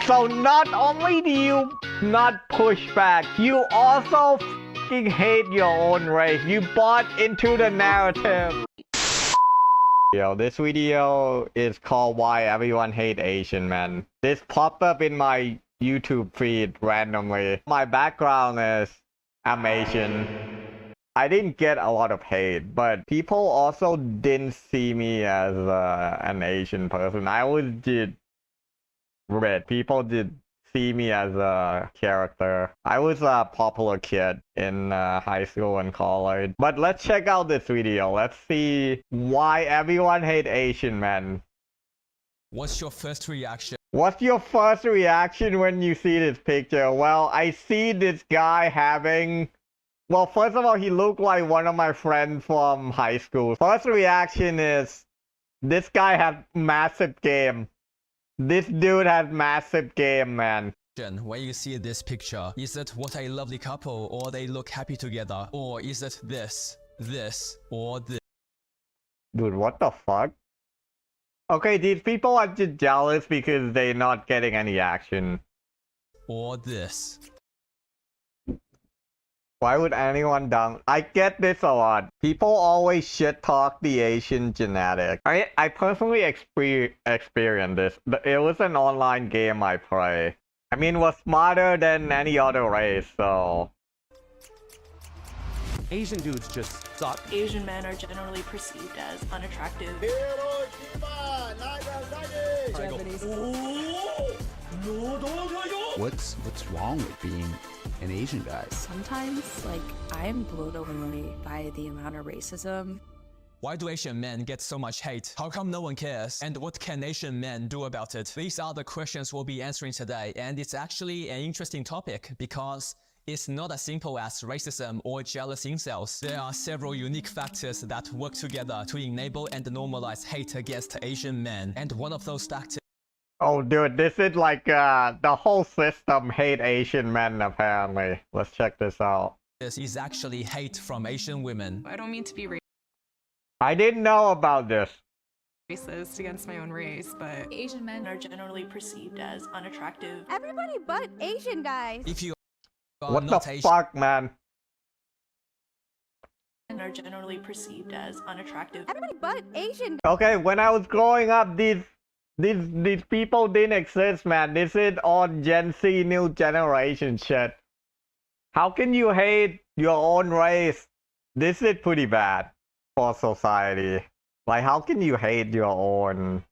So not only do you not push back, you also fucking hate your own race. You bought into the narrative. Yo, this video is called Why Everyone Hate Asian Men. This popped up in my YouTube feed randomly. My background is I'm Asian. I didn't get a lot of hate, but people also didn't see me as an Asian person. I always did red. People did see me as a character. I was a popular kid in high school and college. But let's check out this video. Let's see why everyone hate Asian men. What's your first reaction? What's your first reaction when you see this picture? Well, I see this guy having... Well, first of all, he looked like one of my friends from high school. First reaction is, this guy has massive game. This dude has massive game, man. When you see this picture, is it what a lovely couple, or they look happy together? Or is it this, or this? Dude, what the fuck? Okay, these people are just jealous because they're not getting any action. Or this. Why would anyone down? I get this a lot. People always shit talk the Asian genetic. I personally experienced this. It was an online game I play. I mean, it was smarter than any other race, so... Asian dudes just suck. Asian men are generally perceived as unattractive. What's wrong with being an Asian guy? Sometimes, I am blown away by the amount of racism. Why do Asian men get so much hate? How come no one cares? And what can Asian men do about it? These are the questions we'll be answering today, and it's actually an interesting topic because it's not as simple as racism or jealous incels. There are several unique factors that work together to enable and normalize hate against Asian men, and one of those factors... Oh, dude, this is like, the whole system hate Asian men, apparently. Let's check this out. This is actually hate from Asian women. I don't mean to be I didn't know about this. racist against my own race, but Asian men are generally perceived as unattractive. Everybody but Asian guys. If you are What the not Asian, fuck, man? Men are generally perceived as unattractive. Everybody but Asian. Okay, when I was growing up, these people didn't exist, man. This is all Gen Z new generation shit. How can you hate your own race? This is pretty bad for society. Like, how can you hate your own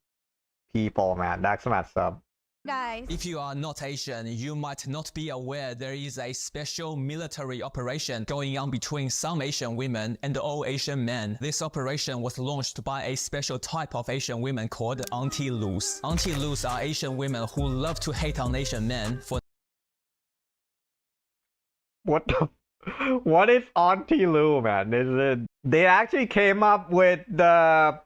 people, man? That's messed up. Guys. if you are not Asian, you might not be aware there is a special military operation going on between some Asian women and all Asian men. This operation was launched by a special type of Asian women called Auntie Loos. Auntie Loos are Asian women who love to hate on Asian men for... What the... What is Auntie Lou, man? They actually came up with the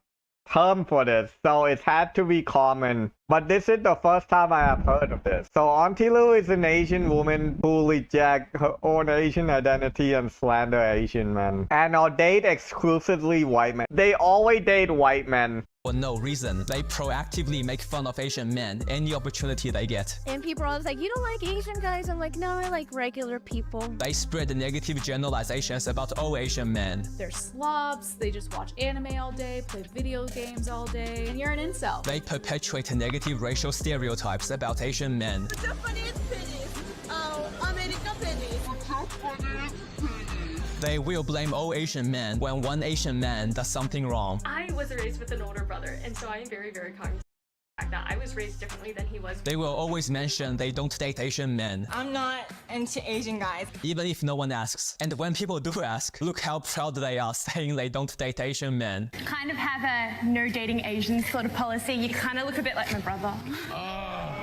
term for this, so it had to be common. But this is the first time I have heard of this. So Auntie Lou is an Asian woman who rejects her own Asian identity and slander Asian men. And or date exclusively white men. They always date white men. For no reason. They proactively make fun of Asian men any opportunity they get. And people are always like, you don't like Asian guys? I'm like, no, I like regular people. They spread negative generalizations about all Asian men. They're slobs, they just watch anime all day, play video games all day, and you're an incel. They perpetuate negative racial stereotypes about Asian men. They will blame all Asian men when one Asian man does something wrong. I was raised with an older brother, and so I am very, very cognizant of the fact that I was raised differently than he was. They will always mention they don't date Asian men, I'm not into Asian guys. even if no one asks. And when people do ask, look how proud they are saying they don't date Asian men. Kind of have a no dating Asian sort of policy. You kind of look a bit like my brother.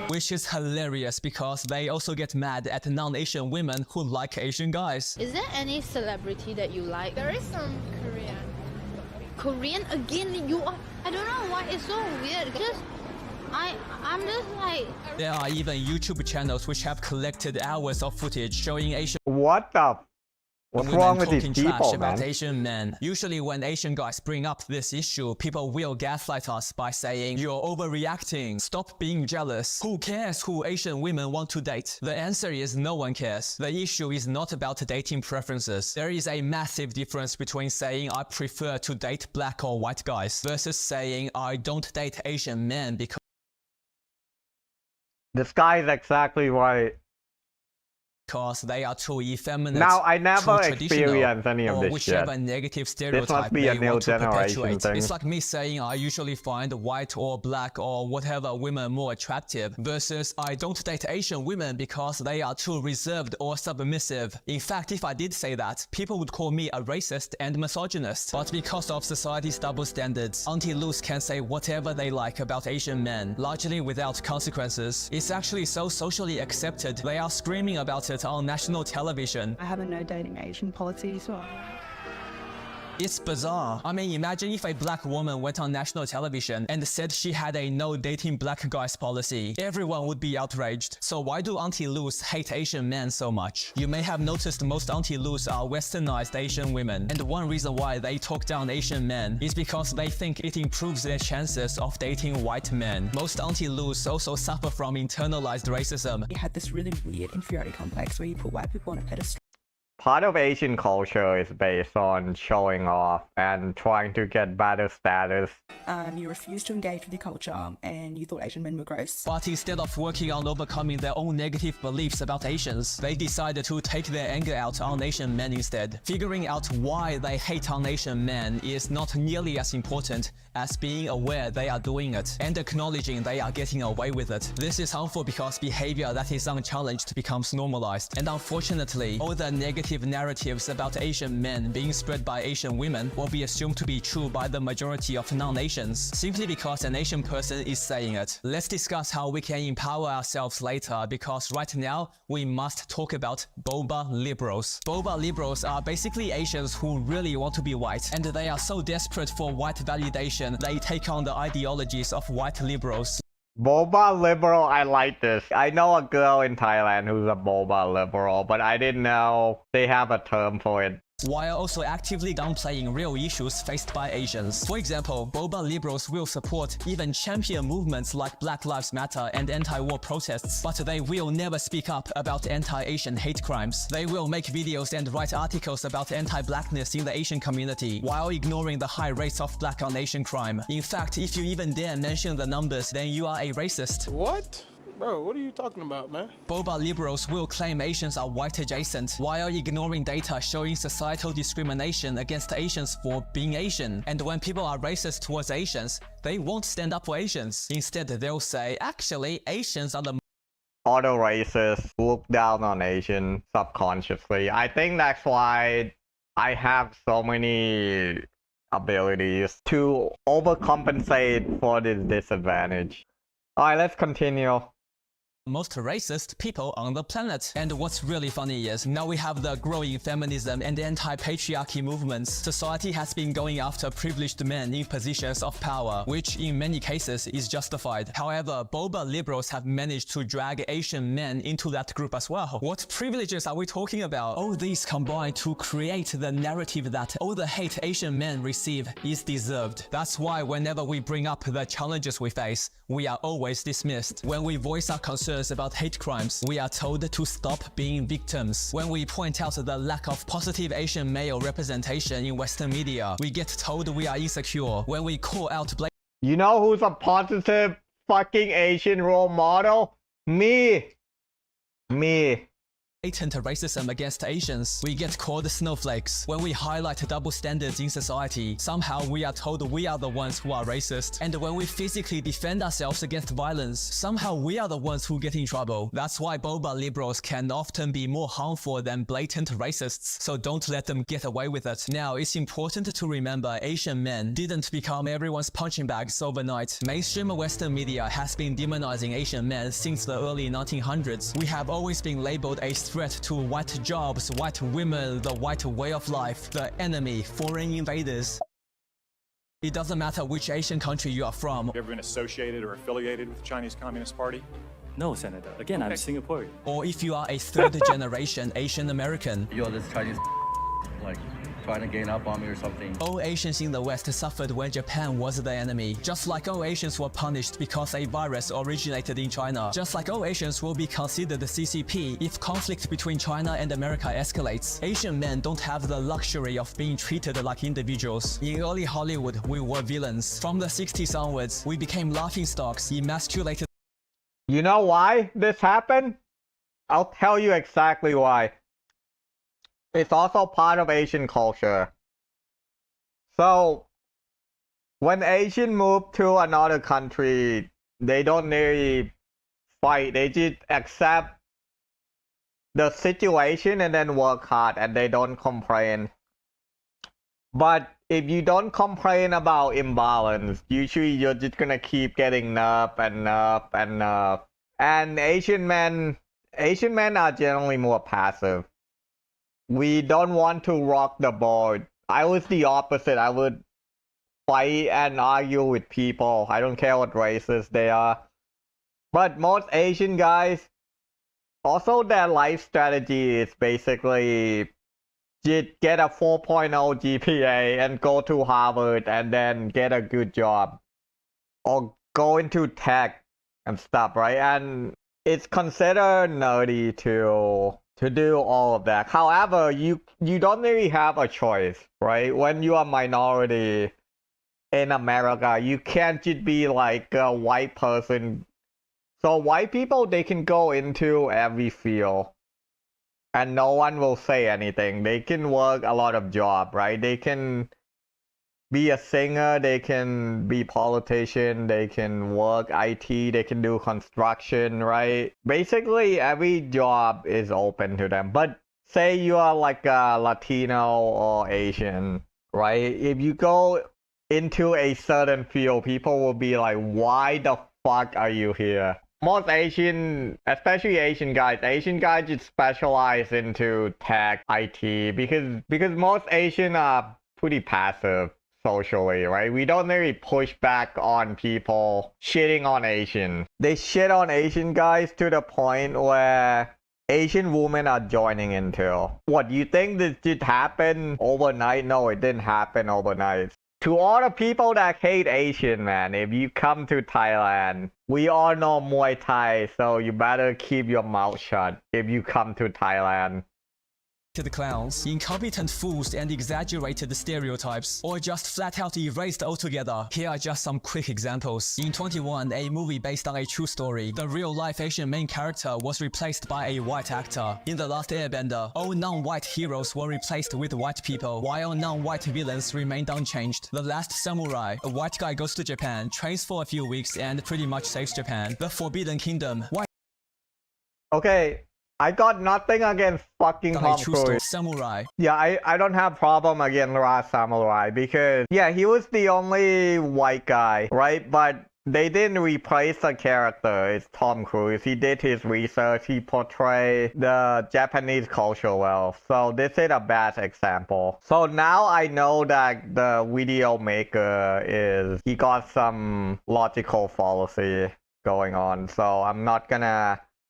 Which is hilarious because they also get mad at non-Asian women who like Asian guys. Is there any celebrity that you like? There is some Korean. Korean again? You are. I don't know why it's so weird. I'm just like. There are even YouTube channels which have collected hours of footage showing Asian What the... What's women wrong with talking these trash people, about man? Asian men. Usually when Asian guys bring up this issue, people will gaslight us by saying, you're overreacting, stop being jealous, who cares who Asian women want to date? The answer is no one cares. The issue is not about dating preferences. There is a massive difference between saying I prefer to date black or white guys versus saying I don't date Asian men because This guy is exactly right. they are too effeminate, Now, I never too traditional, experienced any of or this whichever shit. negative stereotype be a they new want to generation perpetuate. thing. It's like me saying I usually find white or black or whatever women more attractive versus I don't date Asian women because they are too reserved or submissive. In fact, if I did say that, people would call me a racist and misogynist. But because of society's double standards, Auntie Luz can say whatever they like about Asian men, largely without consequences. It's actually so socially accepted, they are screaming about it on national television. I have a no dating Asian policy, so It's bizarre. I mean, imagine if a black woman went on national television and said she had a no dating black guys policy. Everyone would be outraged. So why do Auntie Luz hate Asian men so much? You may have noticed most Auntie Luz are westernized Asian women. And one reason why they talk down Asian men is because they think it improves their chances of dating white men. Most Auntie Luz also suffer from internalized racism. he had this really weird inferiority complex where you put white people on a pedestal. Part of Asian culture is based on showing off and trying to get better status. You refused to engage with your culture and you thought Asian men were gross. But instead of working on overcoming their own negative beliefs about Asians, they decided to take their anger out on Asian men instead. Figuring out why they hate on Asian men is not nearly as important as being aware they are doing it and acknowledging they are getting away with it. This is harmful because behavior that is unchallenged becomes normalized. And unfortunately, all the negative narratives about Asian men being spread by Asian women will be assumed to be true by the majority of non-Asians, simply because an Asian person is saying it. Let's discuss how we can empower ourselves later, because right now, we must talk about boba liberals. Boba liberals are basically Asians who really want to be white, and they are so desperate for white validation, they take on the ideologies of white liberals. Boba liberal, I like this. I know a girl in Thailand who's a boba liberal, but I didn't know they have a term for it. While also actively downplaying real issues faced by Asians. For example, boba liberals will support, even champion movements like Black Lives Matter and anti-war protests, but they will never speak up about anti-Asian hate crimes. They will make videos and write articles about anti-blackness in the Asian community, while ignoring the high rates of black on Asian crime. In fact, if you even dare mention the numbers, then you are a racist. What? Bro, what are you talking about, man? Boba liberals will claim Asians are white adjacent, while ignoring data showing societal discrimination against Asians for being Asian. And when people are racist towards Asians, they won't stand up for Asians. Instead, they'll say, actually, Asians are the Other races look down on Asian subconsciously. I think that's why I have so many abilities to overcompensate for this disadvantage. Alright, let's continue. most racist people on the planet. And what's really funny is, now we have the growing feminism and anti-patriarchy movements. Society has been going after privileged men in positions of power, which in many cases is justified. However, boba liberals have managed to drag Asian men into that group as well. What privileges are we talking about? All these combine to create the narrative that all the hate Asian men receive is deserved. That's why whenever we bring up the challenges we face, we are always dismissed. When we voice our concerns about hate crimes, we are told to stop being victims. When we point out the lack of positive Asian male representation in Western media, we get told we are insecure. When we call out You know who's a positive fucking Asian role model? Me. blatant racism against Asians, we get called snowflakes. When we highlight double standards in society, somehow we are told we are the ones who are racist. And when we physically defend ourselves against violence, somehow we are the ones who get in trouble. That's why boba liberals can often be more harmful than blatant racists, so don't let them get away with it. Now, it's important to remember Asian men didn't become everyone's punching bags overnight. Mainstream Western media has been demonizing Asian men since the early 1900s. We have always been labeled a threat to white jobs, white women, the white way of life, the enemy, foreign invaders. It doesn't matter which Asian country you are from. You ever been associated or affiliated with the Chinese Communist Party? No, Senator. Again, I'm Singaporean. Or if you are a third generation Asian American. You're this Chinese. like trying to gain up on me or something. All Asians in the West suffered when Japan was the enemy. Just like all Asians were punished because a virus originated in China. Just like all Asians will be considered the CCP if conflict between China and America escalates. Asian men don't have the luxury of being treated like individuals. In early Hollywood, we were villains. From the 60s onwards, we became laughingstocks, emasculated. You know why this happened? I'll tell you exactly why. It's also part of Asian culture. So, when Asian move to another country, they don't really fight. They just accept the situation and then work hard and they don't complain. But if you don't complain about imbalance, usually you're just gonna keep getting nerfed and nerfed and nerfed. And Asian men are generally more passive. We don't want to rock the boat. I was the opposite. I would fight and argue with people. I don't care what races they are. But most Asian guys, also their life strategy is basically just get a 4.0 GPA and go to Harvard and then get a good job. Or go into tech and stuff, right? And it's considered nerdy to do all of that. However, you don't really have a choice, right? When you are a minority in America, you can't just be like a white person. So white people, they can go into every field and no one will say anything. They can work a lot of jobs, right? They can be a singer, they can be politician, they can work IT, they can do construction, right? Basically, every job is open to them. But say you are like a Latino or Asian, right? If you go into a certain field, people will be like, why the fuck are you here? Most Asian, especially Asian guys just specialize into tech, IT, because most Asian are pretty passive socially, right? We don't really push back on people shitting on Asian. They shit on Asian guys to the point where Asian women are joining into. What, you think this did happen overnight? No, it didn't happen overnight. To all the people that hate Asian, man, if you come to Thailand, we all know Muay Thai, so you better keep your mouth shut if you come to Thailand. The clowns, incompetent fools and exaggerated stereotypes, or just flat out erased altogether. Here are just some quick examples. In 21, a movie based on a true story, the real-life Asian main character was replaced by a white actor. In The Last Airbender, all non-white heroes were replaced with white people, while non-white villains remained unchanged. The Last Samurai, a white guy goes to Japan, trains for a few weeks, and pretty much saves Japan. The Forbidden Kingdom, white... Okay. I got nothing against fucking Tom Cruise. Samurai. Yeah, I don't have problem against Last Samurai because, yeah, he was the only white guy, right? But they didn't replace the character. It's Tom Cruise. He did his research. He portrayed the Japanese culture well. So this is a bad example. So now I know that the video maker he got some logical fallacy going on. So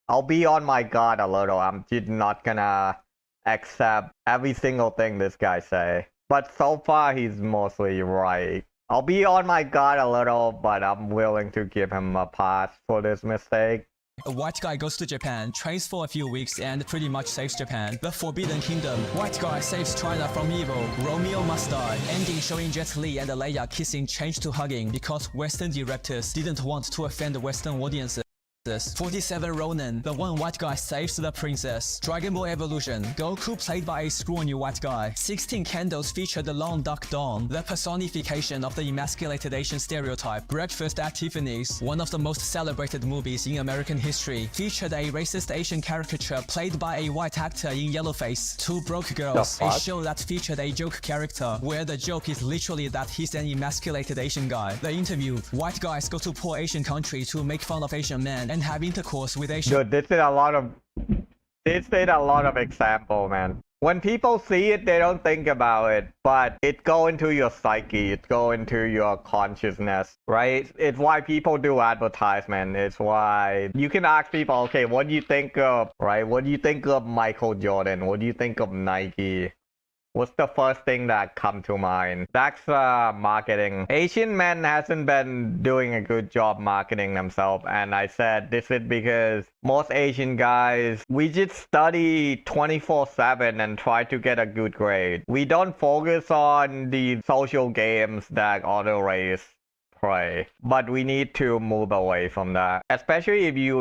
I'll be on my guard a little. I'm just not gonna accept every single thing this guy say. But so far, he's mostly right. I'll be on my guard a little, but I'm willing to give him a pass for this mistake. A white guy goes to Japan, trains for a few weeks, and pretty much saves Japan. The Forbidden Kingdom. White guy saves China from evil. Romeo must die. Ending showing Jet Li and Leia kissing changed to hugging because Western directors didn't want to offend Western audiences. 47 Ronin, the one white guy saves the princess. Dragon Ball Evolution, Goku played by a scrawny white guy. 16 Candles featured the Long Dark Dawn, the personification of the emasculated Asian stereotype. Breakfast at Tiffany's, one of the most celebrated movies in American history, featured a racist Asian caricature played by a white actor in yellowface. Two Broke Girls, a show that featured a joke character, where the joke is literally that he's an emasculated Asian guy. The Interview, white guys go to poor Asian country to make fun of Asian men and have intercourse with Asian. Dude, this is a lot of example, man. When people see it, they don't think about it, but it go into your psyche, it go into your consciousness, right? It's why people do advertisement. It's why you can ask people, okay, what do you think of, right? What do you think of Michael Jordan? What do you think of Nike? What's the first thing that come to mind? That's marketing. Asian men hasn't been doing a good job marketing themselves, and I said this is because most Asian guys, we just study 24/7 and try to get a good grade. We don't focus on the social games that auto race play, but we need to move away from that, especially if you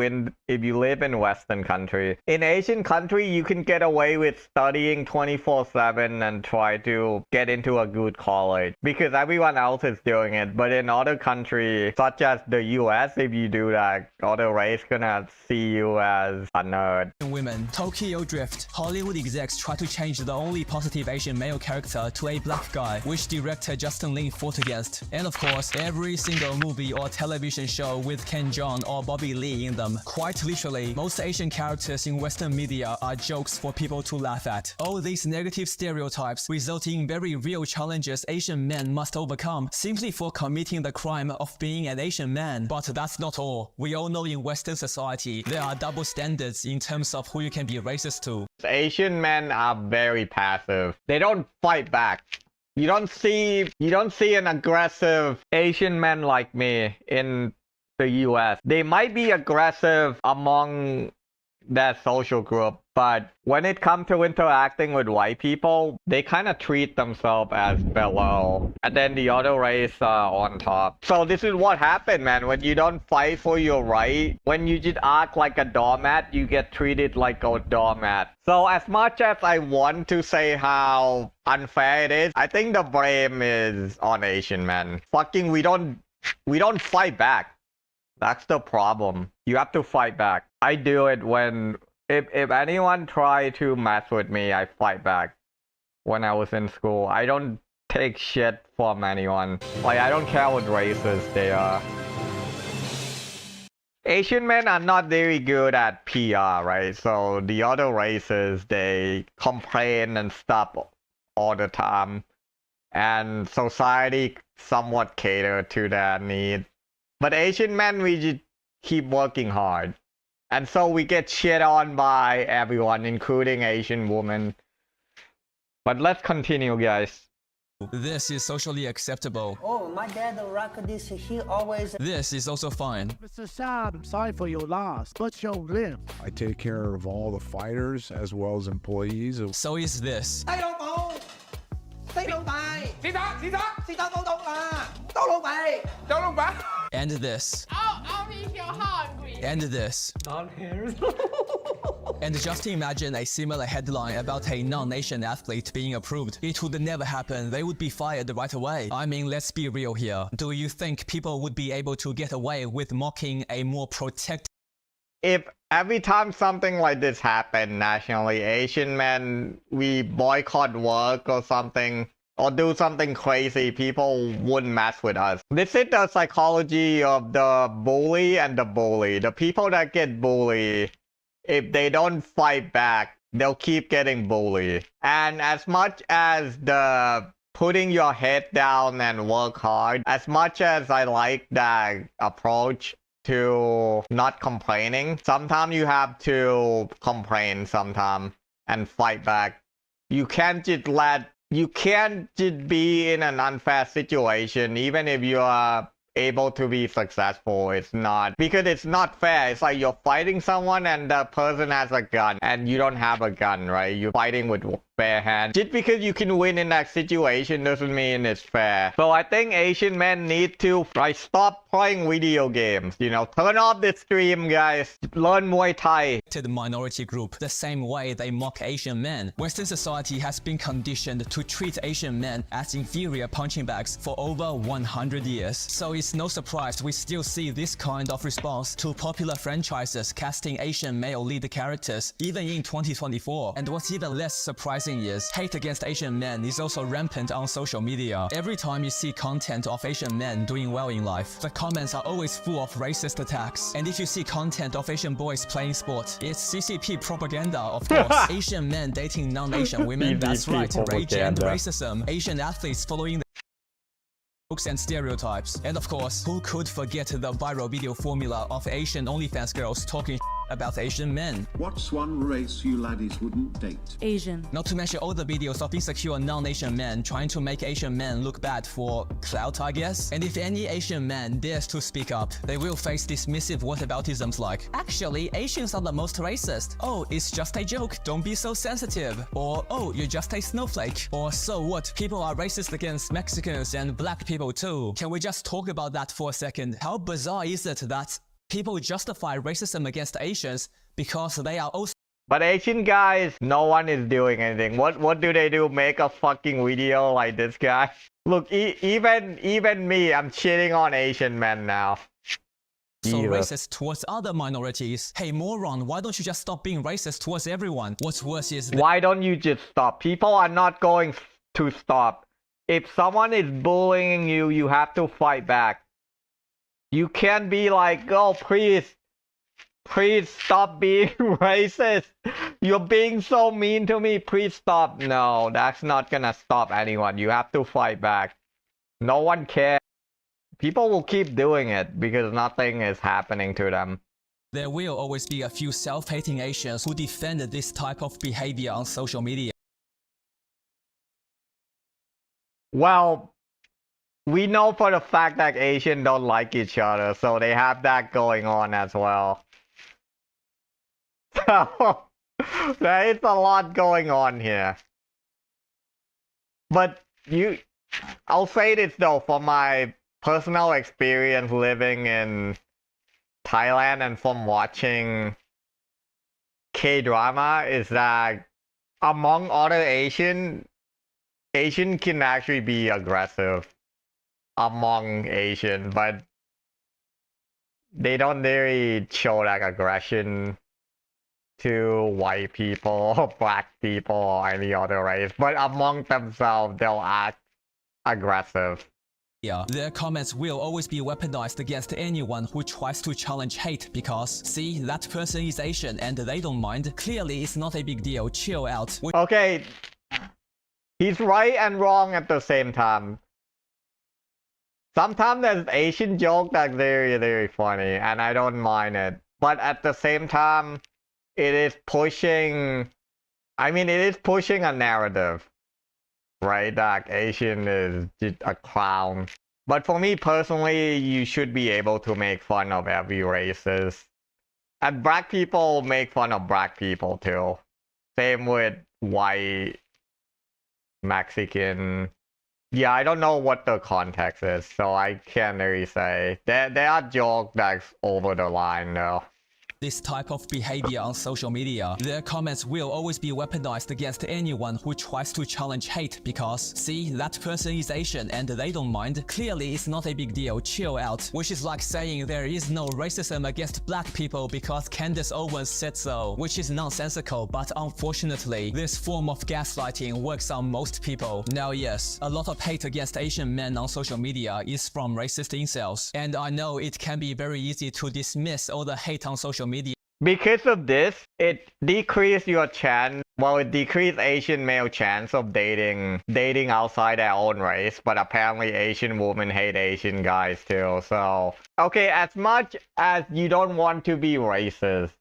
live in Western country. In Asian country, you can get away with studying 24/7 and try to get into a good college because everyone else is doing it. But in other countries such as the US, if you do that, auto race gonna see you as a nerd. Women, Tokyo Drift. Hollywood execs try to change the only positive Asian male character to a black guy, which director Justin Lin fought against. And of course, every single movie or television show with Ken Jeong or Bobby Lee in them. Quite literally, most Asian characters in Western media are jokes for people to laugh at. All these negative stereotypes result in very real challenges Asian men must overcome simply for committing the crime of being an Asian man. But that's not all. We all know in Western society, there are double standards in terms of who you can be racist to. Asian men are very passive. They don't fight back. You don't see an aggressive Asian man like me in the US. They might be aggressive among their social group, but when it comes to interacting with white people, they kind of treat themselves as below, and then the other race are on top. So this is what happened, man. When you don't fight for your right, when you just act like a doormat, you get treated like a doormat. So as much as I want to say how unfair it is, I think the blame is on Asian men. Fucking we don't fight back. That's the problem. You have to fight back. I do it when if anyone try to mess with me, I fight back. When I was in school, I don't take shit from anyone. Like, I don't care what races they are. Asian men are not very good at PR, right? So the other races, they complain and stuff all the time, and society somewhat cater to their needs. But Asian men, we just keep working hard. And so we get shit on by everyone, including Asian women. But let's continue, guys. This is socially acceptable. Oh, my dad rock this. He always. This is also fine. Mr. Saab, I'm sorry for your loss, but you'll live. I take care of all the fighters as well as employees. So is this. And this. And this. And just imagine a similar headline about a non-Asian athlete being approved. It would never happen. They would be fired right away. I mean, let's be real here. Do you think people would be able to get away with mocking a more protected? If every time something like this happened nationally, Asian men, we boycott work or something, or do something crazy, people wouldn't mess with us. This is the psychology of the bully and the bully. The people that get bullied, if they don't fight back, they'll keep getting bullied. And as much as the putting your head down and work hard, as much as I like that approach to not complaining, sometimes you have to complain sometimes and fight back. You can't just be in an unfair situation even if you are able to be successful. It's not, because it's not fair. It's like you're fighting someone and the person has a gun and you don't have a gun, right? You're fighting with bare hands. Just because you can win in that situation doesn't mean it's fair. So I think Asian men need to stop playing video games. You know, turn off the stream, guys. Learn Muay Thai. To the minority group, the same way they mock Asian men. Western society has been conditioned to treat Asian men as inferior punching bags for over 100 years. So it's no surprise we still see this kind of response to popular franchises casting Asian male lead characters, even in 2024. And what's even less surprising is hate against Asian men is also rampant on social media. Every time you see content of Asian men doing well in life, the comments are always full of racist attacks. And if you see content of Asian boys playing sport, it's CCP propaganda, of course. Asian men dating non-Asian women, that's right, rage and racism. Asian athletes following the jokes and stereotypes. And of course, who could forget the viral video formula of Asian OnlyFans girls talking about Asian men. What's one race you laddies wouldn't date? Asian. Not to mention all the videos of insecure non-Asian men trying to make Asian men look bad for clout, I guess. And if any Asian man dares to speak up, they will face dismissive whataboutisms like, actually, Asians are the most racist. Oh, it's just a joke, don't be so sensitive. Or, oh, you're just a snowflake. Or, so what, people are racist against Mexicans and black people too. Can we just talk about that for a second? How bizarre is it that people justify racism against Asians because they are also But Asian guys, no one is doing anything. What do they do? Make a fucking video like this guy? Look, even me, I'm shitting on Asian men now. racist towards other minorities. Hey moron, why don't you just stop being racist towards everyone? What's worse is why don't you just stop? People are not going to stop. If someone is bullying you, you have to fight back. You can't be like, oh, please stop being racist. You're being so mean to me. Please stop. No, that's not gonna stop anyone. You have to fight back. No one cares. People will keep doing it because nothing is happening to them. there will always be a few self-hating Asians who defend this type of behavior on social media. Well, we know for the fact that Asians don't like each other, so they have that going on as well. So, there is a lot going on here. But I'll say this though, from my personal experience living in Thailand and from watching K-drama, is that among other Asian can actually be aggressive among Asian, but they don't really show that aggression to white people, black people, or any other race. But among themselves, they'll act aggressive. Yeah, their comments will always be weaponized against anyone who tries to challenge hate because, see, that person is Asian and they don't mind. Clearly, it's not a big deal. Chill out. Okay, he's right and wrong at the same time. Sometimes there's Asian joke that's very, very funny, and I don't mind it. But at the same time, it is pushing a narrative, right? That Asian is just a clown. But for me personally, you should be able to make fun of every races. And black people make fun of black people too. Same with white, Mexican. Yeah, I don't know what the context is, so I can't really say. There are jokes that's over the line though. This type of behavior on social media, their comments will always be weaponized against anyone who tries to challenge hate because, see, that person is Asian and they don't mind. Clearly, it's not a big deal. Chill out. Which is like saying there is no racism against black people because Candace Owens said so, which is nonsensical, but unfortunately, this form of gaslighting works on most people. Now, yes, a lot of hate against Asian men on social media is from racist incels, and I know it can be very easy to dismiss all the hate on social media. Because of this, it decreased your chance. Well, it decreased Asian male chance of dating outside their own race. But apparently, Asian women hate Asian guys too. So, okay, as much as you don't want to be racist,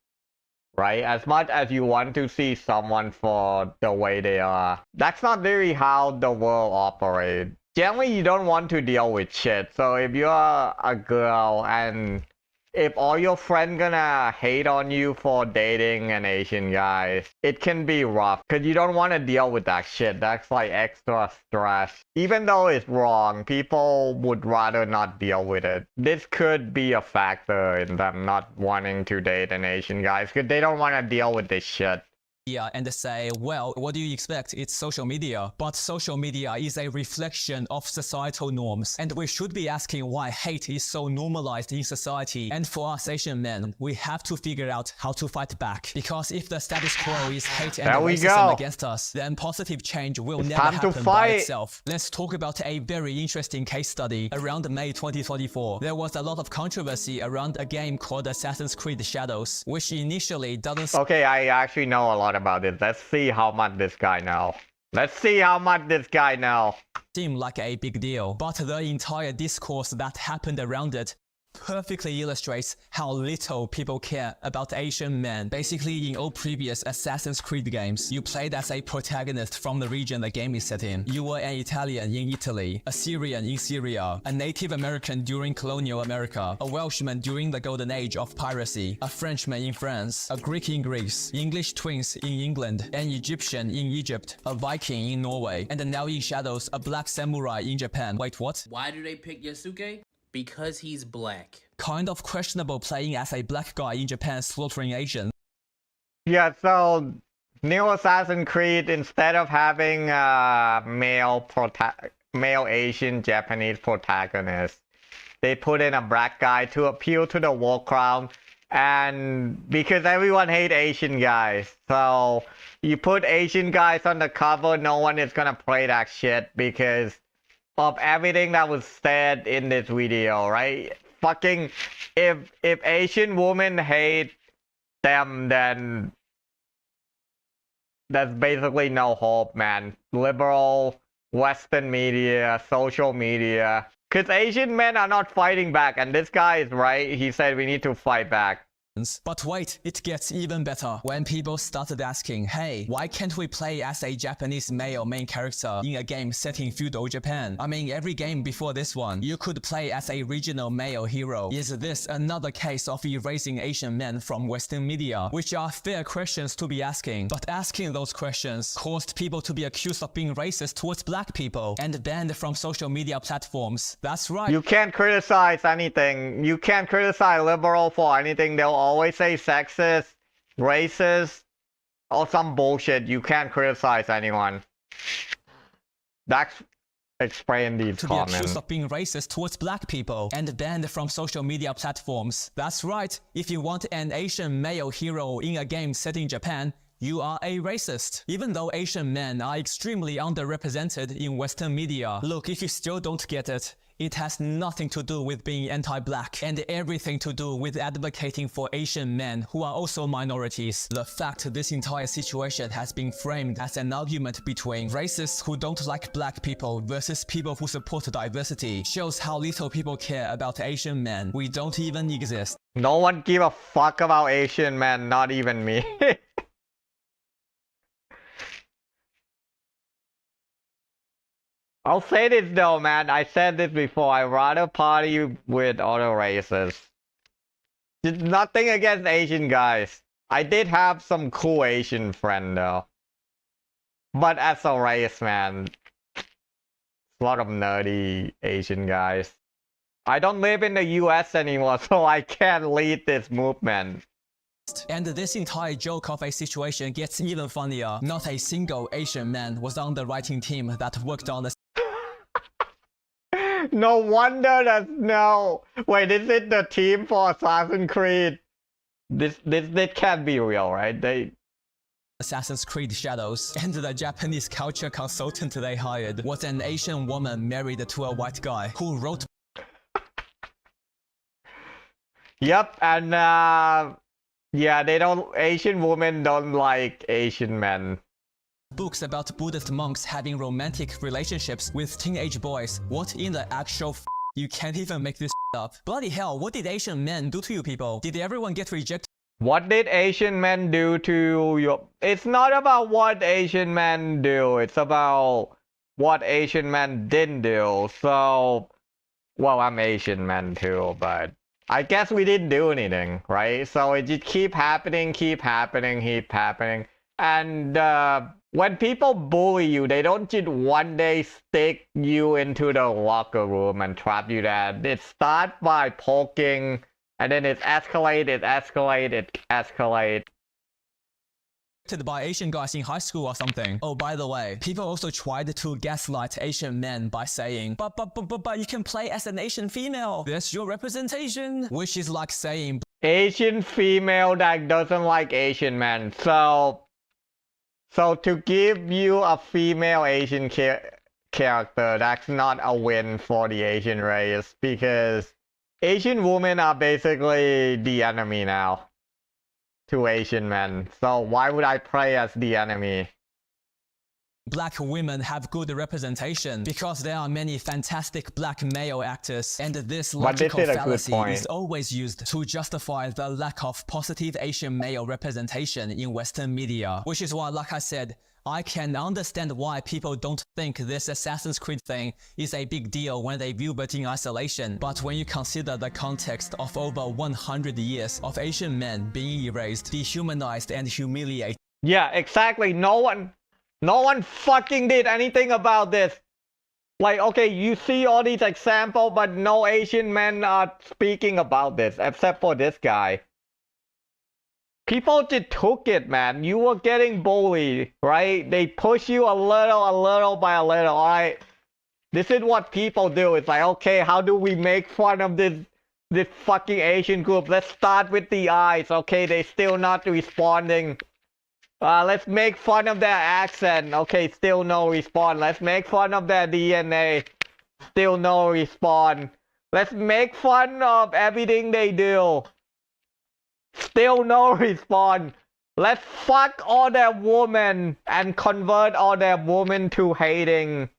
right? As much as you want to see someone for the way they are, that's not really how the world operates. Generally, you don't want to deal with shit. So if you're a girl and if all your friends gonna hate on you for dating an Asian guy, it can be rough because you don't want to deal with that shit. That's like extra stress. Even though it's wrong, people would rather not deal with it. This could be a factor in them not wanting to date an Asian guy because they don't want to deal with this shit. And say, well, what do you expect? It's social media. But social media is a reflection of societal norms. And we should be asking why hate is so normalized in society. And for us Asian men, we have to figure out how to fight back. Because if the status quo is hate and racism against us, then positive change will never happen by itself. Let's talk about a very interesting case study. Around May 2024, there was a lot of controversy around a game called Assassin's Creed Shadows, which initially doesn't... Okay, I actually know a lot about it. Let's see how much this guy knows. Seem like a big deal, but the entire discourse that happened around it perfectly illustrates how little people care about Asian men. Basically, in all previous Assassin's Creed games, you played as a protagonist from the region the game is set in. You were an Italian in Italy, a Syrian in Syria, a Native American during colonial America, a Welshman during the golden age of piracy, a Frenchman in France, a Greek in Greece, English twins in England, an Egyptian in Egypt, a Viking in Norway, and now in Shadows, a black samurai in Japan. Wait, what? Why do they pick Yasuke? Because he's black. Kind of questionable playing as a black guy in Japan slaughtering Asians. Yeah, so new Assassin's Creed, instead of having male Asian Japanese protagonist, they put in a black guy to appeal to the war crowd, and because everyone hates Asian guys, so you put Asian guys on the cover, no one is gonna play that shit because of everything that was said in this video, right? Fucking, if Asian women hate them, then there's basically no hope, man. Liberal, Western media, social media. Because Asian men are not fighting back, and this guy is right. He said we need to fight back. But wait, it gets even better when people started asking, hey, why can't we play as a Japanese male main character in a game set in feudal Japan? I mean, every game before this one, you could play as a regional male hero. Is this another case of erasing Asian men from Western media? Which are fair questions to be asking, but asking those questions caused people to be accused of being racist towards black people and banned from social media platforms. That's right. You can't criticize anything. You can't criticize liberal for anything. They'll always say sexist, racist, or some bullshit. You can't criticize anyone. That's explain these to comments. Be accused of being racist towards black people and banned from social media platforms. That's right. If you want an Asian male hero in a game set in Japan, you are a racist. Even though Asian men are extremely underrepresented in Western media. Look, if you still don't get it, it has nothing to do with being anti-black and everything to do with advocating for Asian men who are also minorities. The fact this entire situation has been framed as an argument between racists who don't like black people versus people who support diversity shows how little people care about Asian men. We don't even exist. No one give a fuck about Asian men, not even me. I'll say this though, man. I said this before. I'd rather party with other races. There's nothing against Asian guys. I did have some cool Asian friend though. But as a race, man, a lot of nerdy Asian guys. I don't live in the US anymore, so I can't lead this movement. And this entire joke of a situation gets even funnier. Not a single Asian man was on the writing team that worked on the No wonder that no. Wait, is it the team for Assassin's Creed? This can't be real, right? Assassin's Creed Shadows, and the Japanese culture consultant they hired was an Asian woman married to a white guy who wrote. Yep, and yeah, Asian women don't like Asian men. Books about Buddhist monks having romantic relationships with teenage boys. What in the actual f? You can't even make this up. Bloody hell, what did Asian men do to you people? Did everyone get rejected? What did Asian men do to you? It's not about what Asian men do. It's about what Asian men didn't do. So, well, I'm Asian man too, but I guess we didn't do anything, right? So it just keep happening. And when people bully you, they don't just one day stick you into the locker room and trap you there. It starts by poking, and then it escalates. By Asian guys in high school or something. Oh, by the way, people also tried to gaslight Asian men by saying, but you can play as an Asian female. That's your representation. Which is like saying Asian female that doesn't like Asian men. So to give you a female Asian character, that's not a win for the Asian race, because Asian women are basically the enemy now to Asian men. So why would I play as the enemy? Black women have good representation because there are many fantastic black male actors, and this logical fallacy is always used to justify the lack of positive Asian male representation in Western media. Which is why, like I said, I can understand why people don't think this Assassin's Creed thing is a big deal when they view it in isolation. But when you consider the context of over 100 years of Asian men being erased, dehumanized, and humiliated. Yeah, exactly. No one fucking did anything about this. Like, okay, you see all these examples, but no Asian men are speaking about this, except for this guy. People just took it, man. You were getting bullied, right? They push you a little by a little, alright? This is what people do. It's like, okay, how do we make fun of this fucking Asian group? Let's start with the eyes. Okay, they still not responding. Let's make fun of their accent. Okay, still no response. Let's make fun of their DNA. Still no response. Let's make fun of everything they do. Still no response. Let's fuck all their women and convert all their women to hating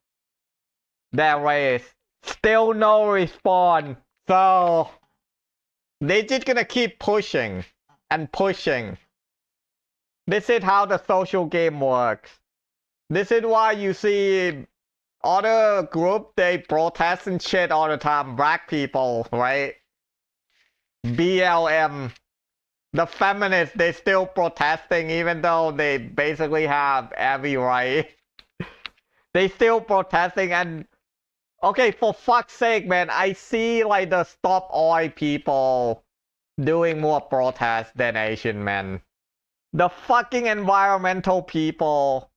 their race. Still no response. So they're just gonna keep pushing and pushing. This is how the social game works. This is why you see other group, they protest and shit all the time. Black people, right? BLM. The feminists, they still protesting even though they basically have every right. They still protesting and... Okay, for fuck's sake, man, I see like the Stop Oil people doing more protests than Asian men. The fucking environmental people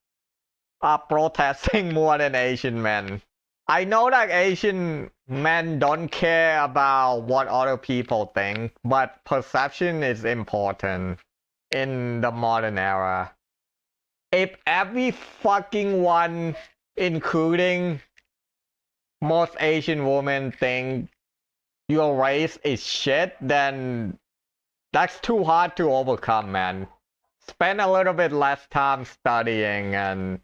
are protesting more than Asian men. I know that Asian men don't care about what other people think, but perception is important in the modern era. If every fucking one, including most Asian women, think your race is shit, then that's too hard to overcome, man. Spend a little bit less time studying and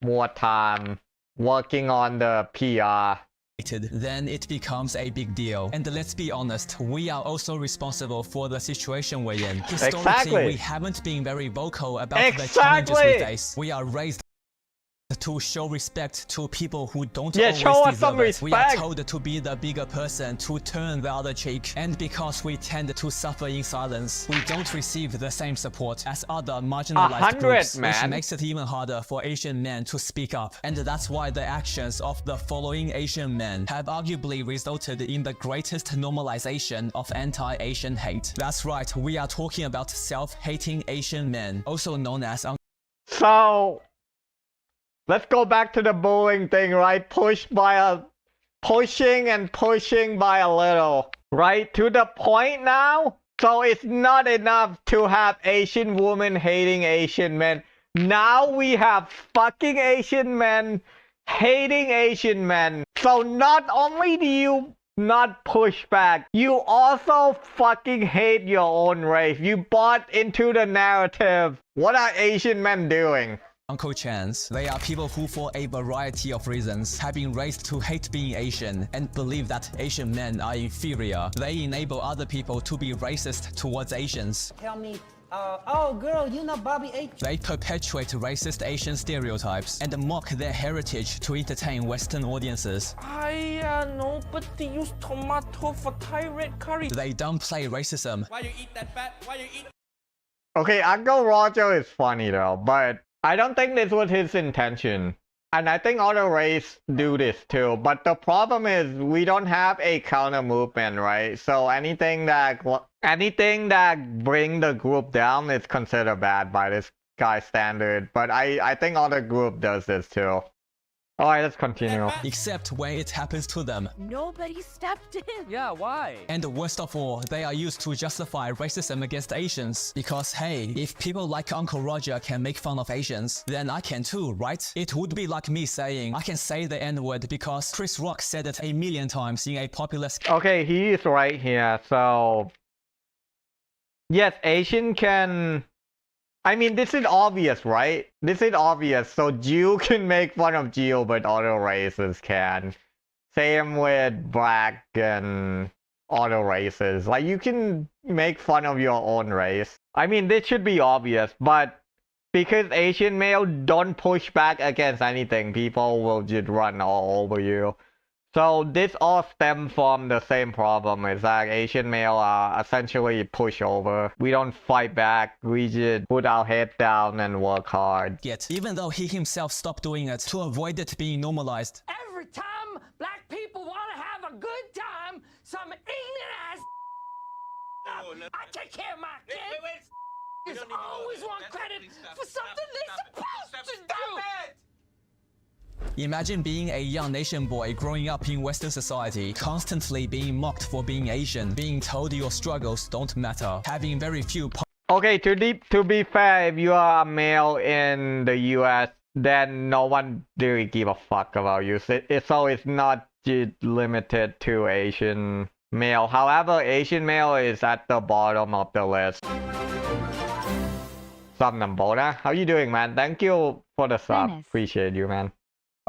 more time working on the PR. Then it becomes a big deal. And let's be honest, we are also responsible for the situation we're in. Historically, we haven't been very vocal about the challenges we face. We are raised to show respect to people who don't always deserve it. We are told to be the bigger person, to turn the other cheek. And because we tend to suffer in silence, we don't receive the same support as other marginalized groups, which makes it even harder for Asian men to speak up. And that's why the actions of the following Asian men have arguably resulted in the greatest normalization of anti-Asian hate. That's right, we are talking about self-hating Asian men, also known as... So... let's go back to the bullying thing, right? Pushing and pushing by a little, right? To the point now. So it's not enough to have Asian women hating Asian men. Now we have fucking Asian men hating Asian men. So not only do you not push back, you also fucking hate your own race. You bought into the narrative. What are Asian men doing? Uncle Chans. They are people who, for a variety of reasons, have been raised to hate being Asian and believe that Asian men are inferior. They enable other people to be racist towards Asians. Tell me, oh girl, you know Bobby H. They perpetuate racist Asian stereotypes and mock their heritage to entertain Western audiences. Nobody use tomato for Thai red curry. They downplay racism. Why you eat that fat? Why you eat... Okay, Uncle Roger is funny though, but I don't think this was his intention. And I think other races do this too. But the problem is we don't have a counter movement, right? So anything that bring the group down is considered bad by this guy's standard. But I think other group does this too. Alright, let's continue. Except when it happens to them. Nobody stepped in. Yeah, why? And worst of all, they are used to justify racism against Asians. Because hey, if people like Uncle Roger can make fun of Asians, then I can too, right? It would be like me saying, I can say the N-word because Chris Rock said it 1,000,000 times in a popular... Okay, he is right here, so... Yes, Asian can I mean, this is obvious, right? This is obvious. So Jew can make fun of Jew, but other races can. Same with black and other races. Like, you can make fun of your own race. I mean, this should be obvious, but because Asian male don't push back against anything, people will just run all over you. So this all stems from the same problem, is that Asian male are essentially pushover. We don't fight back, we just put our head down and work hard. Yet, even though he himself stopped doing it to avoid it being normalized. Every time black people want to have a good time, some ignorant ass I take care of my kids. Always want credit for something they're supposed to do. Imagine being a young Asian boy growing up in Western society, constantly being mocked for being Asian, being told your struggles don't matter, having very few. Okay, to be fair, if you are a male in the US, then no one really give a fuck about you. So it's not just limited to Asian male. However, Asian male is at the bottom of the list. Sub Nambona, how you doing, man? Thank you for the sub. Appreciate you, man.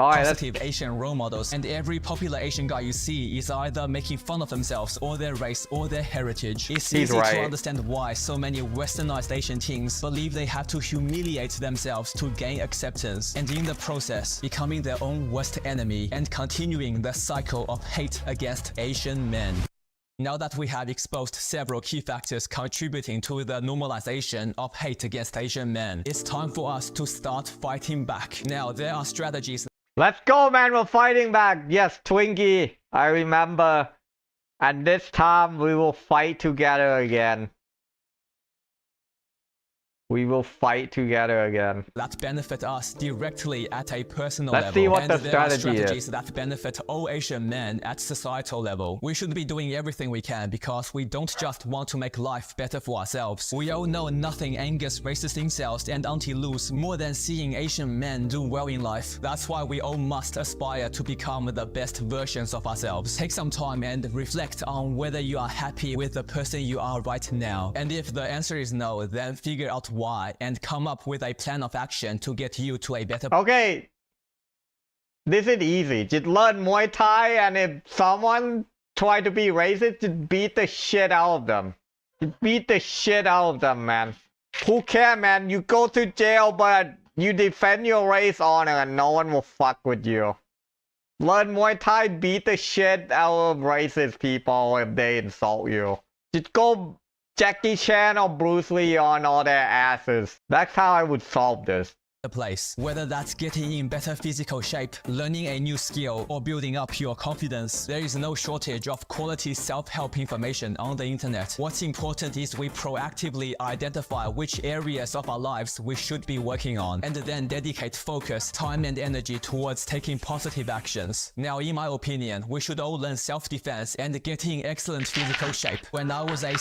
Alright, positive Asian role models, and every popular Asian guy you see is either making fun of themselves or their race or their heritage. It's easy to understand why so many westernized Asian teens believe they have to humiliate themselves to gain acceptance, and in the process, becoming their own worst enemy and continuing the cycle of hate against Asian men. Now that we have exposed several key factors contributing to the normalization of hate against Asian men, it's time for us to start fighting back. Now, there are strategies. Let's go, man, we're fighting back. Yes, Twinkie, I remember. And this time we will fight together again. We will fight together again. That benefit us directly at a personal level. Let's see what and the there are strategies is. That benefit all Asian men at societal level. We should be doing everything we can because we don't just want to make life better for ourselves. We all know nothing angers racist incels and anti-loos more than seeing Asian men do well in life. That's why we all must aspire to become the best versions of ourselves. Take some time and reflect on whether you are happy with the person you are right now. And if the answer is no, then figure out why and come up with a plan of action to get you to a better. Okay, this is easy. Just learn Muay Thai, and if someone try to be racist, just beat the shit out of them. Just beat the shit out of them, man. Who cares, man? You go to jail, but you defend your race honor and no one will fuck with you. Learn Muay Thai, beat the shit out of racist people if they insult you. Just go Jackie Chan or Bruce Lee on all their asses. That's how I would solve this. Place. Whether that's getting in better physical shape, learning a new skill, or building up your confidence, there is no shortage of quality self-help information on the internet. What's important is we proactively identify which areas of our lives we should be working on, and then dedicate focus, time, and energy towards taking positive actions. Now, in my opinion, we should all learn self-defense and get in excellent physical shape. When I was a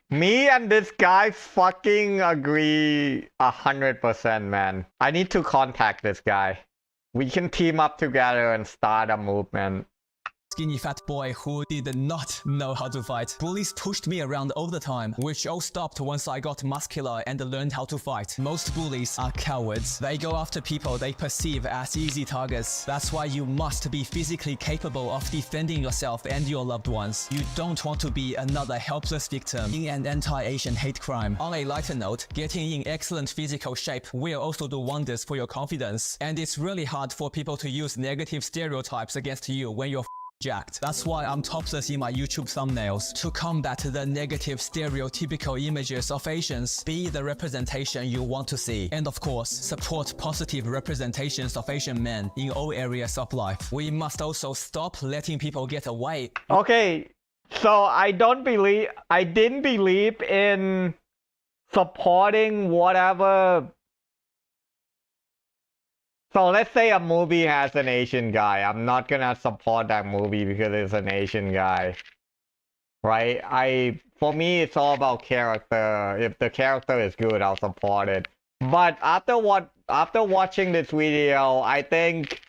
me and this guy fucking agree 100%, man. I need to contact this guy. We can team up together and start a movement. Skinny fat boy who did not know how to fight. Bullies pushed me around all the time, which all stopped once I got muscular and learned how to fight. Most bullies are cowards. They go after people they perceive as easy targets. That's why you must be physically capable of defending yourself and your loved ones. You don't want to be another helpless victim in an anti-Asian hate crime. On a lighter note, getting in excellent physical shape will also do wonders for your confidence. And it's really hard for people to use negative stereotypes against you when you're jacked. That's why I'm topless in my YouTube thumbnails. To combat the negative stereotypical images of Asians, be the representation you want to see. And of course, support positive representations of Asian men in all areas of life. We must also stop letting people get away. Okay, so I didn't believe in supporting whatever. So let's say a movie has an Asian guy. I'm not gonna support that movie because it's an Asian guy, right? For me, it's all about character. If the character is good, I'll support it. But after watching this video, I think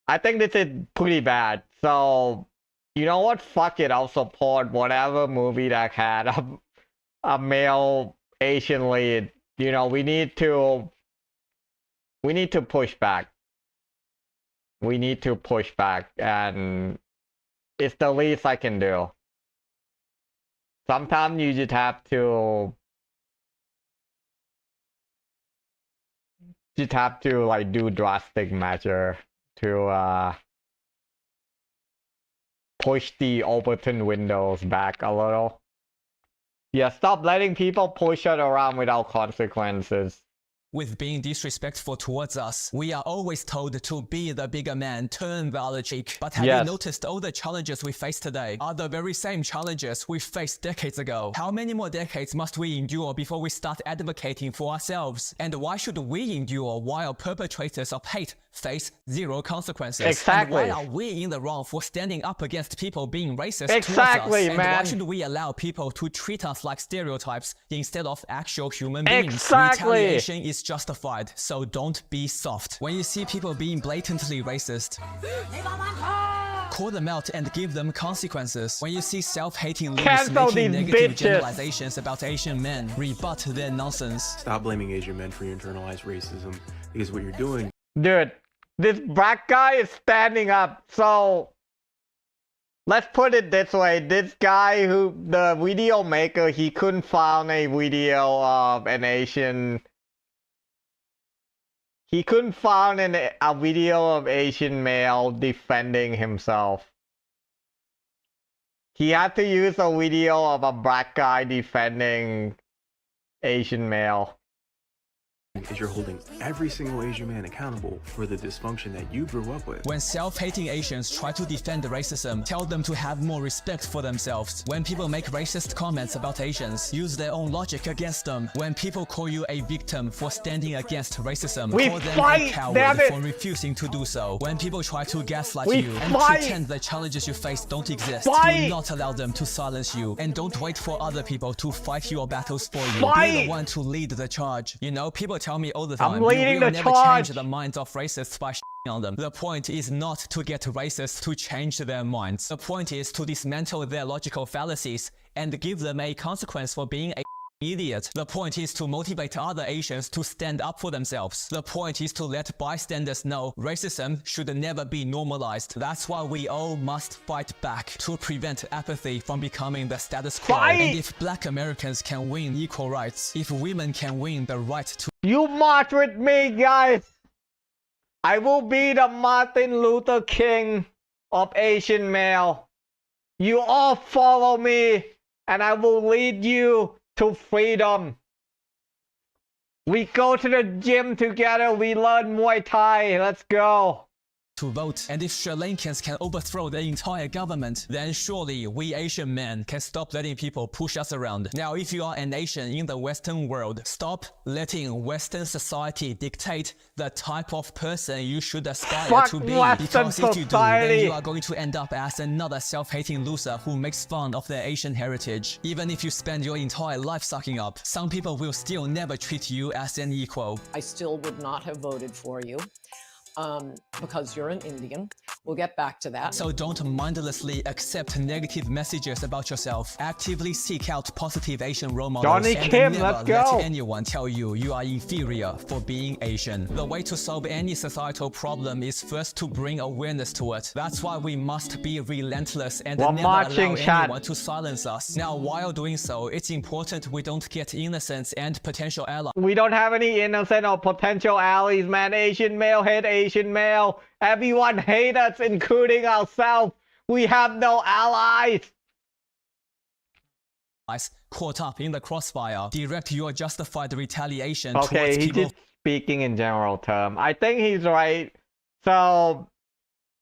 this is pretty bad. So you know what? Fuck it. I'll support whatever movie that had a male Asian lead, you know, we need to push back. We need to push back, and it's the least I can do. Sometimes you just have to like do drastic measure to push the Overton windows back a little. Yeah, stop letting people push it around without consequences. With being disrespectful towards us, we are always told to be the bigger man, turn the other cheek. But have you noticed all the challenges we face today are the very same challenges we faced decades ago? How many more decades must we endure before we start advocating for ourselves? And why should we endure while perpetrators of hate face zero consequences? Exactly. And why are we in the wrong for standing up against people being racist Exactly, towards us? man. And why should we allow people to treat us like stereotypes instead of actual human beings? Exactly. Retaliation is justified, so don't be soft. When you see people being blatantly racist, call them out and give them consequences. When you see self-hating leaders Cancel making these negative bitches. generalizations about Asian men, rebut their nonsense. Stop blaming Asian men for your internalized racism, because what you're doing... Dude, this black guy is standing up, so let's put it this way. This guy who, the video maker, he couldn't find a video of an Asian... He couldn't find a video of Asian male defending himself. He had to use a video of a black guy defending Asian male. is you're holding every single Asian man accountable for the dysfunction that you grew up with. When self-hating Asians try to defend racism, tell them to have more respect for themselves. When people make racist comments about Asians, use their own logic against them. When people call you a victim for standing against racism, call them a coward for refusing to do so. When people try to gaslight you and pretend the challenges you face don't exist, do not allow them to silence you. And don't wait for other people to fight your battles for you. Be the one to lead the charge. You know, people tell me all the time, I'm leading the never charge. change the minds of racists by on them. The point is not to get racists to change their minds. The point is to dismantle their logical fallacies and give them a consequence for being a idiot. The point is to motivate other Asians to stand up for themselves. The point is to let bystanders know racism should never be normalized. That's why we all must fight back to prevent apathy from becoming the status quo. And if black Americans can win equal rights, if women can win the right to... You march with me, guys! I will be the Martin Luther King of Asian male. You all follow me, and I will lead you to freedom. We go to the gym together, we learn Muay Thai, let's go. To vote, and if Sri Lankans can overthrow the entire government, then surely we Asian men can stop letting people push us around. Now, if you are an Asian in the Western world, stop letting Western society dictate the type of person you should aspire to be. Because if you do, then you are going to end up as another self-hating loser who makes fun of their Asian heritage. Even if you spend your entire life sucking up, some people will still never treat you as an equal. I still would not have voted for you. Because you're an Indian. We'll get back to that. So don't mindlessly accept negative messages about yourself. Actively seek out positive Asian role models. Johnny Kim, and let's never go. let anyone tell you you are inferior for being Asian. The way to solve any societal problem is first to bring awareness to it. That's why we must be relentless and never allow anyone to silence us. Now, while doing so, it's important we don't get innocents and potential allies. We don't have any innocent or potential allies, man. Asian male hate Asian male. Everyone hate us, including ourselves. We have no allies. Caught up in the crossfire. Direct your justified retaliation Okay, towards he's people. just speaking in general terms. I think he's right. So,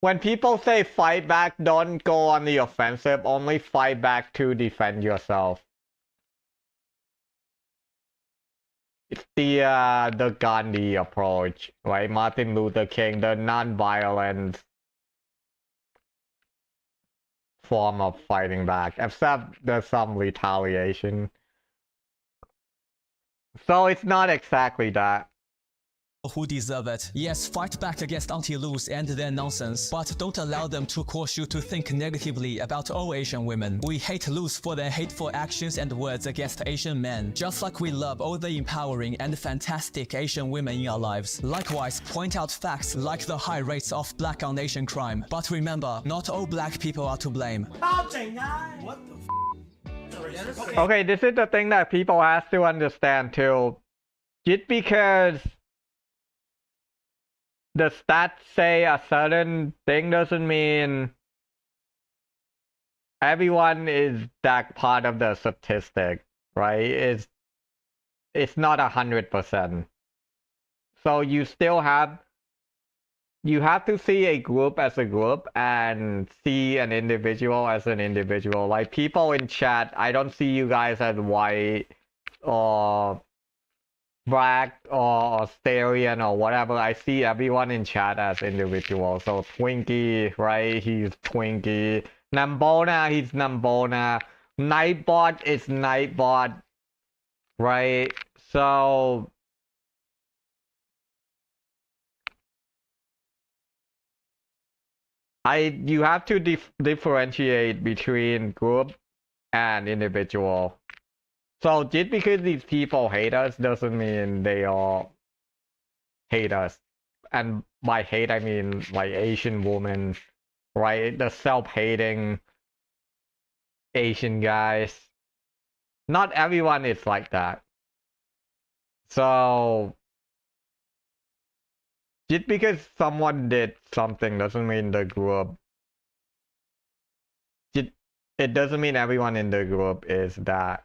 when people say fight back, don't go on the offensive. Only fight back to defend yourself. It's the Gandhi approach, right? Martin Luther King, the non-violent form of fighting back, except there's some retaliation. So it's not exactly that. who deserve it. Yes, fight back against Auntie Luz and their nonsense, but don't allow them to cause you to think negatively about all Asian women. We hate Luz for their hateful actions and words against Asian men, just like we love all the empowering and fantastic Asian women in our lives. Likewise, point out facts like the high rates of black on Asian crime. But remember, not all black people are to blame. What the Okay, this is the thing that people have to understand too. Just because the stats say a certain thing doesn't mean everyone is that part of the statistic, right? It's not 100%. So you still have to see a group as a group and see an individual as an individual. Like people in chat, I don't see you guys as white or black or Australian or whatever. I see everyone in chat as individuals. So Twinkie, right? He's Twinkie. Nambona, he's Nambona. Nightbot is Nightbot, right? So you have to differentiate between group and individual. So just because these people hate us doesn't mean they all hate us. And by hate, I mean like Asian women, right? The self-hating Asian guys. Not everyone is like that. So just because someone did something doesn't mean the group. It doesn't mean everyone in the group is that.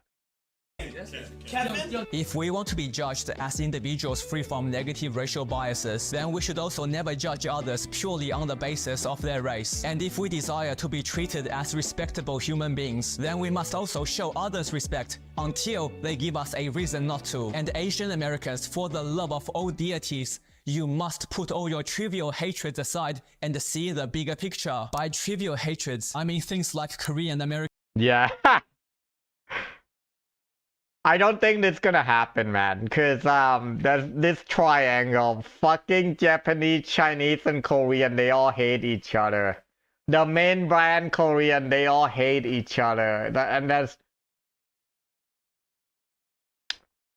If we want to be judged as individuals free from negative racial biases, then we should also never judge others purely on the basis of their race. And if we desire to be treated as respectable human beings, then we must also show others respect until they give us a reason not to. And Asian Americans, for the love of all deities, you must put all your trivial hatreds aside and see the bigger picture. By trivial hatreds, I mean things like Korean American. Yeah. I don't think that's gonna happen, man, because there's this triangle. Fucking Japanese, Chinese, and Korean, they all hate each other. The main brand Korean, they all hate each other. And that's...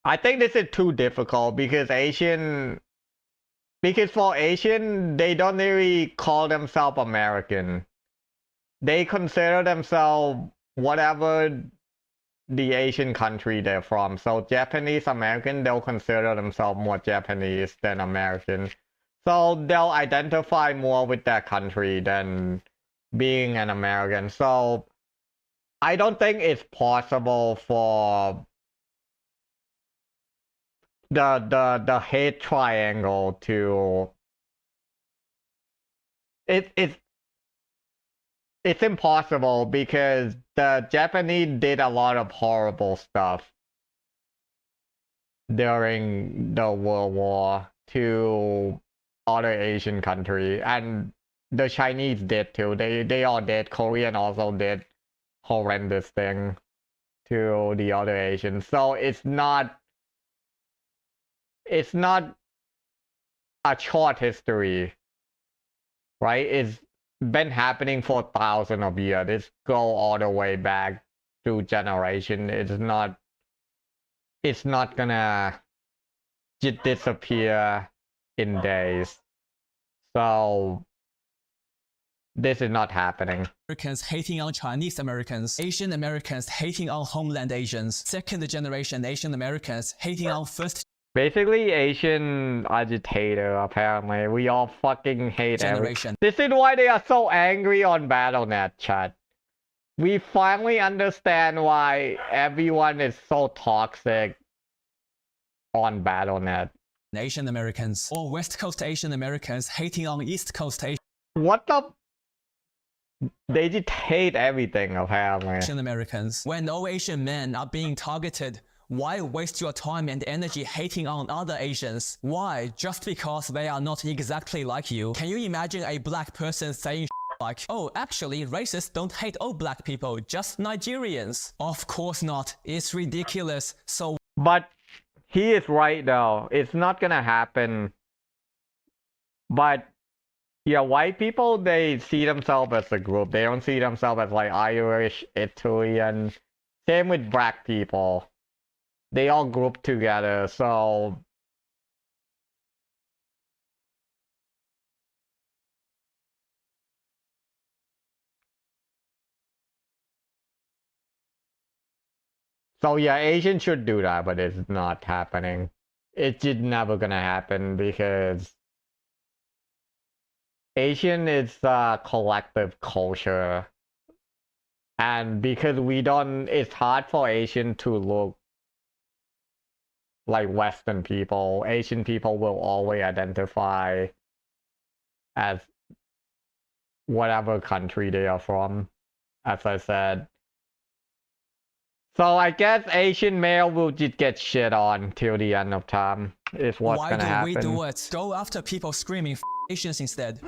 I think this is too difficult because for Asian, they don't really call themselves American. They consider themselves whatever the Asian country they're from. So Japanese American, they'll consider themselves more Japanese than American. So they'll identify more with that country than being an American. So I don't think it's possible for the hate triangle to... It's impossible because the Japanese did a lot of horrible stuff during the World War to other Asian countries, and the Chinese did too. They all did. Korean also did horrendous thing to the other Asians. So it's not a short history, right? It's been happening for thousands of years. It's go all the way back through generation. It's not gonna just disappear in days. So this is not happening. Americans hating on Chinese Americans, Asian Americans hating on homeland Asians, second generation Asian Americans hating on first Basically, Asian agitator, apparently. We all fucking hate generation. This is why they are so angry on Battle.net, chat. We finally understand why everyone is so toxic on Battle.net. Asian Americans or West Coast Asian Americans hating on East Coast Asian. What the? They just hate everything, apparently. Asian Americans. When all Asian men are being targeted, why waste your time and energy hating on other Asians? Why? Just because they are not exactly like you? Can you imagine a black person saying like, oh, actually, racists don't hate all black people, just Nigerians? Of course not. It's ridiculous. So... But he is right though. It's not gonna happen But yeah, white people, they see themselves as a group. They don't see themselves as like Irish, Italian. Same with black people. They all group together, so yeah, Asian should do that, but it's not happening. It's just never gonna happen because Asian is a collective culture. And because we don't, it's hard for Asian to look like Western people. Asian people will always identify as whatever country they are from, as I said. So I guess Asian male will just get shit on till the end of time, is what's gonna happen. Why don't we do it? Go after people screaming Asians instead.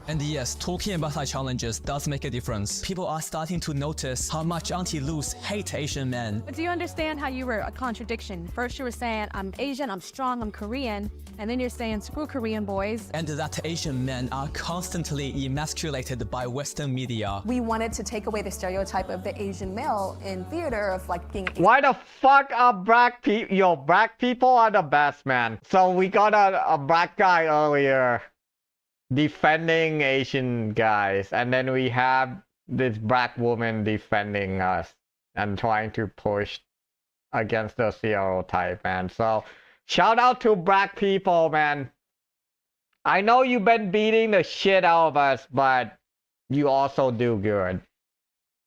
And yes, talking about our challenges does make a difference. People are starting to notice how much Auntie Luz hate Asian men. Do you understand how you were a contradiction? First you were saying, I'm Asian, I'm strong, I'm Korean. And then you're saying, screw Korean boys. And that Asian men are constantly emasculated by Western media. We wanted to take away the stereotype of the Asian male in theater of like being... Why the fuck are black people? Yo, black people are the best, man. So we got a black guy earlier defending Asian guys, and then we have this black woman defending us and trying to push against the stereotype, man. So shout out to black people, man. I know you've been beating the shit out of us, but you also do good.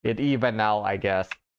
It even out, I guess.